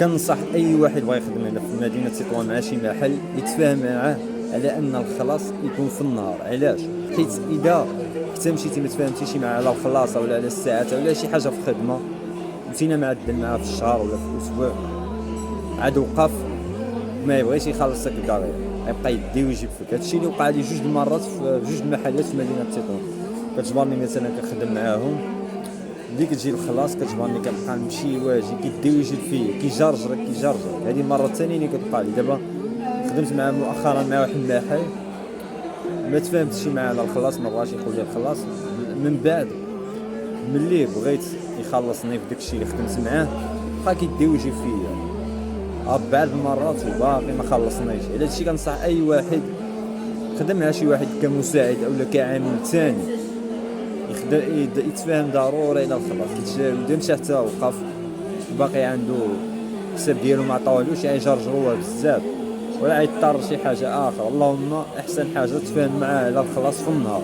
كنصح اي واحد بغى يخدم هنا في مدينه تطوان مع شي محل يتفاهم معاه على ان الخلاص يكون في النهار. علاش؟ حيت اذا حتى مشيتي ما تفاهمتيش معاه على الخلاصه ولا على الساعات ولا شي حاجه في الخدمه، مشينا معدل معاه في الشهر ولا في الاسبوع، عاد وقف ما يبغيش يخلصك الكارير، يبقى يدي ويجيب فيك. هادشي اللي وقع لي جوج المرات في جوج المحلات في مدينه تطوان. كتجبرني مثلا كنخدم معاهم، ملي كتجي الخلاص كتجبرني كنبقى نمشي واجي كيدي ويجيب فيا كيجرجرك. هذه المره الثانيه اللي كتوقع لي. دابا خدمت مع مؤخرا مع واحد المحل ما تفاهمتش معاه على الخلاص، ما بغاش يقول لي الخلاص. من بعد ملي بغيت يخلصني في داكشي اللي خدمت معاه بقى كيدي ويجيب فيا اربع المرات وباقي ما خلصنيش. على هادشي كنصح اي واحد خدم مع شي واحد كمساعد اولا كعامل ثاني يتفاهم ضروري الى الخلاص. مشى حتى وقف باقي عنده حساب ديالو ما عطاوهلوش، يعني جرجروه بزاف ولا يضطر شي حاجه اخرى. اللهم احسن حاجه تفاهم معاه على الخلاص في النهار.